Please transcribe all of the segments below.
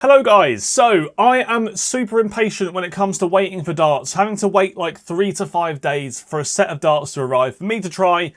Hello guys, so I am super impatient when it comes to waiting for darts, having to wait like 3 to 5 days for a set of darts to arrive for me to try.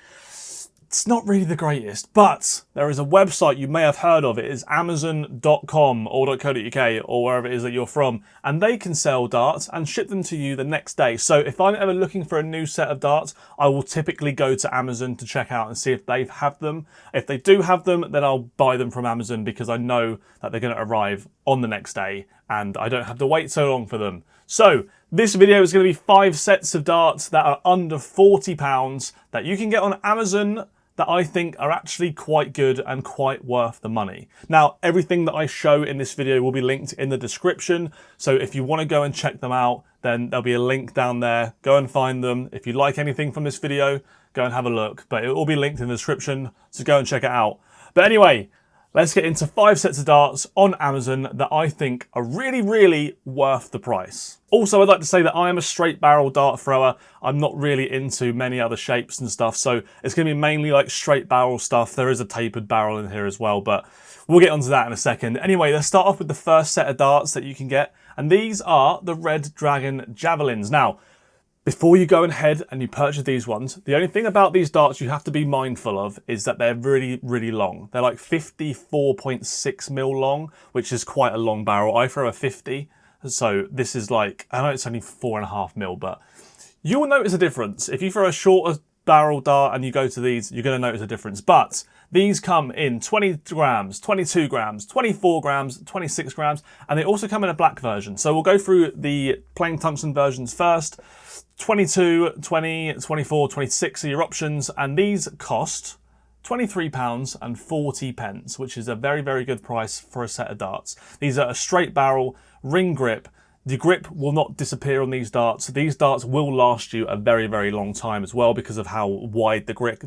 It's not really the greatest, but there is a website you may have heard of. It is amazon.com or .co.uk or wherever it is that you're from, and they can sell darts and ship them to you the next day. So if I'm ever looking for a new set of darts, I will typically go to Amazon to check out and see if they have them. If they do have them, then I'll buy them from Amazon because I know that they're going to arrive on the next day and I don't have to wait so long for them. So this video is going to be 5 sets of darts that are under £40 that you can get on Amazon that I think are actually quite good and quite worth the money. Now, everything that I show in this video will be linked in the description, so if you want to go and check them out, then there'll be a link down there. Go and find them. If you like anything from this video, go and have a look, but it will be linked in the description, so go and check it out. But anyway, let's get into 5 sets of darts on Amazon that I think are really, really worth the price. Also, I'd like to say that I am a straight barrel dart thrower. I'm not really into many other shapes and stuff, so it's going to be mainly like straight barrel stuff. There is a tapered barrel in here as well, but we'll get onto that in a second. Anyway, let's start off with the first set of darts that you can get, and these are the Red Dragon Javelins. Now, before you go ahead and you purchase these ones, the only thing about these darts you have to be mindful of is that they're really, really long. They're like 54.6mm long, which is quite a long barrel. I throw a 50, so this is like, I know it's only 4.5mm, but you'll notice a difference. If you throw a shorter barrel dart and you go to these, you're going to notice a difference. But these come in 20 grams, 22 grams, 24 grams, 26 grams, and they also come in a black version. So we'll go through the plain tungsten versions first. 22, 20, 24, 26 are your options, and these cost £23.40, which is a very, very good price for a set of darts. These are a straight barrel, ring grip. The grip will not disappear on these darts. These darts will last you a very, very long time as well because of how wide the grip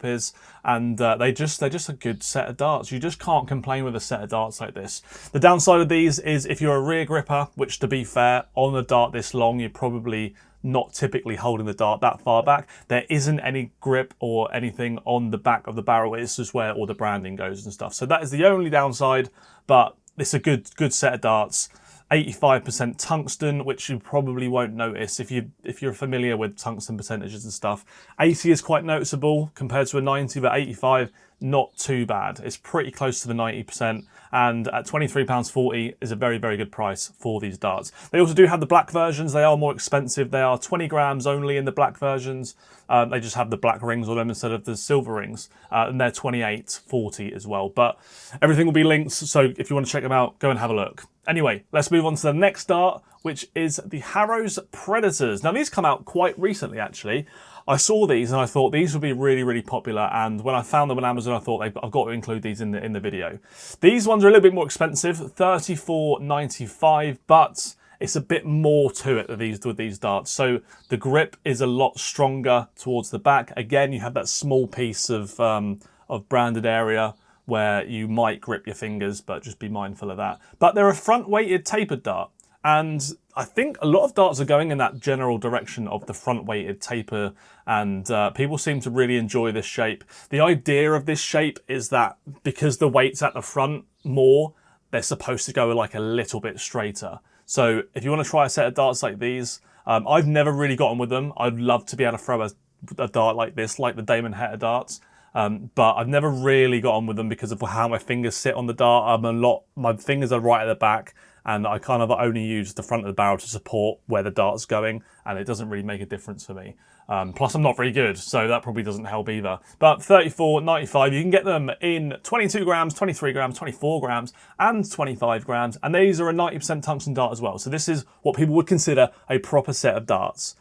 is, and they're just a good set of darts. You just can't complain with a set of darts like this. The downside of these is if you're a rear gripper, which to be fair, on a dart this long, you're probably not typically holding the dart that far back. There isn't any grip or anything on the back of the barrel. It's just where all the branding goes and stuff. So that is the only downside, but it's a good set of darts. 85% tungsten, which you probably won't notice if you're familiar with tungsten percentages and stuff. 80 is quite noticeable compared to a 90, but 85 not too bad. It's pretty close to the 90%, and at £23.40 is a very, very good price for these darts. They also do have the black versions. They are more expensive. They are 20 grams only in the black versions. They just have the black rings on them instead of the silver rings, and they're £28.40 as well. But everything will be linked, so if you want to check them out, go and have a look. Anyway, let's move on to the next dart, which is the Harrows Predators. Now, these come out quite recently, actually. I saw these and I thought these would be really, really popular, and when I found them on Amazon, I thought I've got to include these in the video. These ones are a little bit more expensive, $34.95, but it's a bit more to it with these darts. So the grip is a lot stronger towards the back. Again, you have that small piece of branded area where you might grip your fingers, but just be mindful of that. But they're a front-weighted tapered dart, and I think a lot of darts are going in that general direction of the front-weighted taper, and people seem to really enjoy this shape. The idea of this shape is that because the weight's at the front more, they're supposed to go like a little bit straighter. So if you want to try a set of darts like these, I've never really gotten with them. I'd love to be able to throw a dart like this, like the Damon Heta darts. But I've never really got on with them because of how my fingers sit on the dart. My fingers are right at the back, and I kind of only use the front of the barrel to support where the dart's going, and it doesn't really make a difference for me. Plus, I'm not very good, so that probably doesn't help either. But $34.95, you can get them in 22 grams, 23 grams, 24 grams, and 25 grams, and these are a 90% tungsten dart as well. So this is what people would consider a proper set of darts.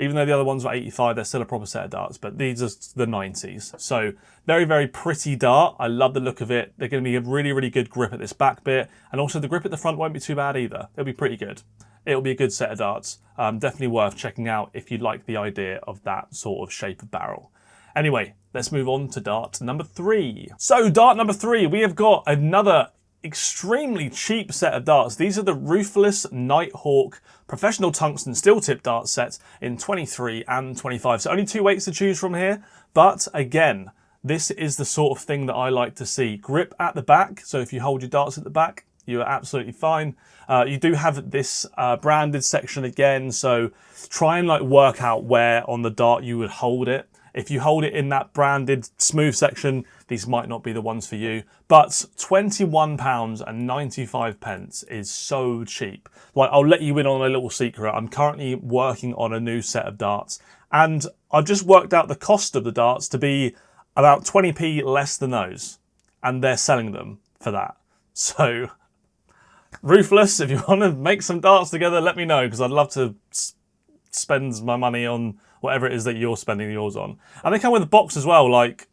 Even though the other ones were 85, they're still a proper set of darts, but these are the 90s. So very, very pretty dart. I love the look of it. They're going to be a really, really good grip at this back bit, and also the grip at the front won't be too bad either. It'll be pretty good. It'll be a good set of darts. Definitely worth checking out if you like the idea of that sort of shape of barrel. Anyway, let's move on to dart number 3. So dart number 3, we have got another extremely cheap set of darts. These are the Ruthless Nighthawk professional tungsten steel tip dart sets in 23 and 25. So only 2 weights to choose from here. But again, this is the sort of thing that I like to see. Grip at the back. So if you hold your darts at the back, you are absolutely fine. You do have this branded section again, so try and like work out where on the dart you would hold it. If you hold it in that branded smooth section, these might not be the ones for you. But £21.95 is so cheap. Like, I'll let you in on a little secret. I'm currently working on a new set of darts, and I've just worked out the cost of the darts to be about 20p less than those, and they're selling them for that. So, Ruthless, if you want to make some darts together, let me know, because I'd love to spend my money on whatever it is that you're spending yours on. And they come with a box as well, like,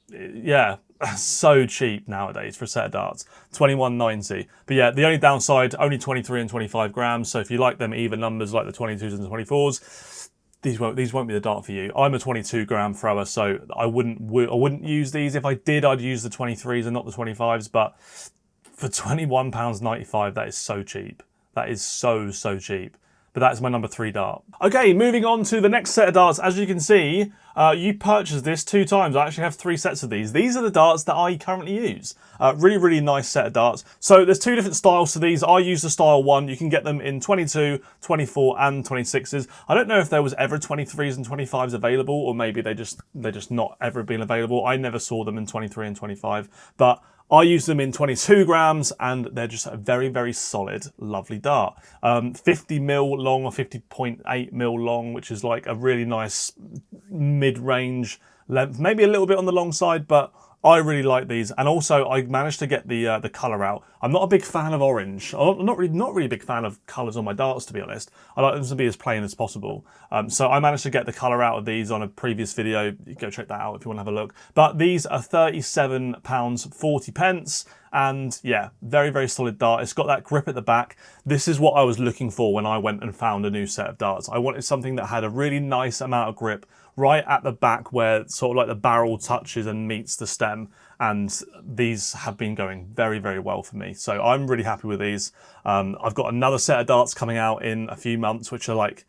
yeah, so cheap nowadays for a set of darts, £21.90. But yeah, the only downside, only 23 and 25 grams, so if you like them even numbers like the 22s and the 24s, these won't be the dart for you. I'm a 22 gram thrower, so I wouldn't use these. If I did, I'd use the 23s and not the 25s, but for £21.95, that is so cheap. That is so cheap. But that's my number 3 dart. Okay, moving on to the next set of darts. As you can see, you purchased this 2 times. I actually have 3 sets of these. These are the darts that I currently use. Really nice set of darts. So there's 2 different styles to these. I use the style 1. You can get them in 22, 24 and 26s. I don't know if there was ever 23s and 25s available, or maybe they're just not ever been available. I never saw them in 23 and 25, but I use them in 22 grams, and they're just a very solid, lovely dart. 50mm long or 50.8mm long, which is like a really nice mid-range length. Maybe a little bit on the long side, but I really like these. And also, I managed to get the colour out. I'm not a big fan of orange. I'm not really a big fan of colours on my darts, to be honest. I like them to be as plain as possible. So I managed to get the colour out of these on a previous video. You go check that out if you want to have a look. But these are £37.40. And yeah, very solid dart. It's got that grip at the back. This is what I was looking for when I went and found a new set of darts. I wanted something that had a really nice amount of grip right at the back, where sort of like the barrel touches and meets the stem, and these have been going very well for me. So I'm really happy with these. I've got another set of darts coming out in a few months, which are like,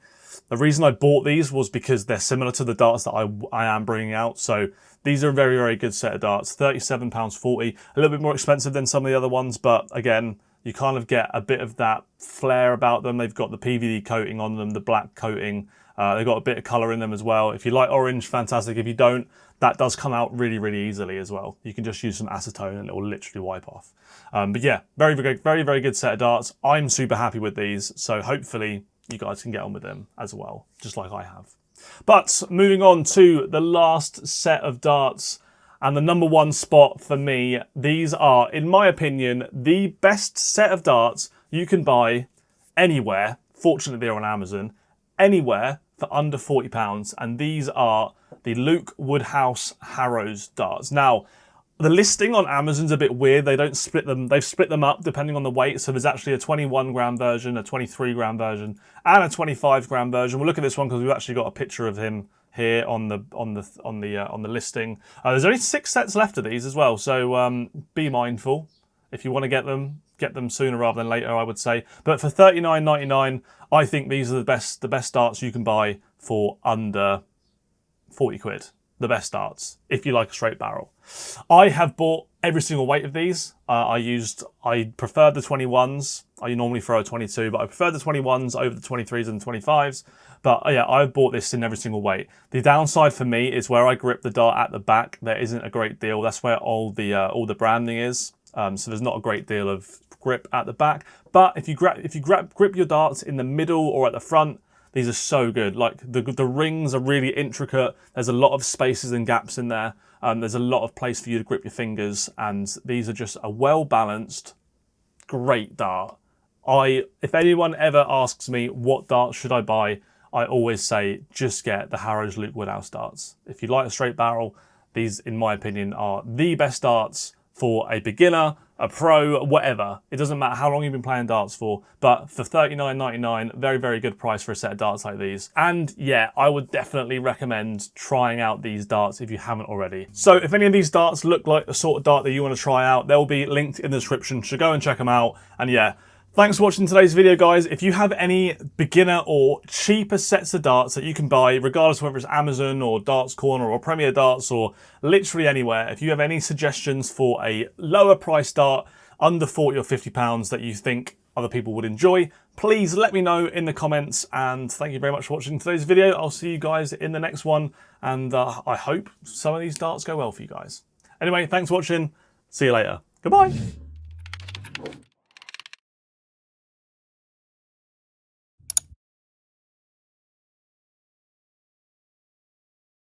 the reason I bought these was because they're similar to the darts that I am bringing out. So these are a very good set of darts. £37.40, a little bit more expensive than some of the other ones, but again, you kind of get a bit of that flair about them. They've got the PVD coating on them, the black coating. They've got a bit of colour in them as well. If you like orange, fantastic. If you don't, that does come out really easily as well. You can just use some acetone and it will literally wipe off. But yeah, very good set of darts. I'm super happy with these, so hopefully you guys can get on with them as well, just like I have. But moving on to the last set of darts, and the number 1 spot for me, these are, in my opinion, the best set of darts you can buy anywhere. Fortunately, they're on Amazon. Anywhere for under £40, and these are the Luke Woodhouse Harrows darts. Now, the listing on Amazon's a bit weird. They don't split them. They've split them up depending on the weight. So there's actually a 21 gram version, a 23 gram version, and a 25 gram version. We'll look at this one because we've actually got a picture of him here on the listing. There's only 6 sets left of these as well, so be mindful if you want to get them. Get them sooner rather than later, I would say. But for £39.99, I think these are the best darts you can buy for under 40 quid. The best darts, if you like a straight barrel. I have bought every single weight of these. I preferred the 21s. I normally throw a 22, but I prefer the 21s over the 23s and 25s. But yeah, I've bought this in every single weight. The downside for me is where I grip the dart at the back. There isn't a great deal. That's where all the branding is. So there's not a great deal of grip at the back. But if you grip your darts in the middle or at the front, these are so good. Like the rings are really intricate. There's a lot of spaces and gaps in there. There's a lot of place for you to grip your fingers, and these are just a well-balanced, great dart. If anyone ever asks me what dart should I buy, I always say just get the Harrows Luke Woodhouse darts. If you like a straight barrel, these, in my opinion, are the best darts for a beginner, a pro, whatever. It doesn't matter how long you've been playing darts for, but for £39.99, very good price for a set of darts like these. And yeah, I would definitely recommend trying out these darts if you haven't already. So if any of these darts look like the sort of dart that you want to try out, they'll be linked in the description, so go and check them out. And yeah, thanks for watching today's video, guys. If you have any beginner or cheaper sets of darts that you can buy, regardless of whether it's Amazon or Darts Corner or Premier Darts or literally anywhere, if you have any suggestions for a lower price dart, under 40 or 50 pounds that you think other people would enjoy, please let me know in the comments. And thank you very much for watching today's video. I'll see you guys in the next one, and I hope some of these darts go well for you guys. Anyway, thanks for watching. See you later. Goodbye.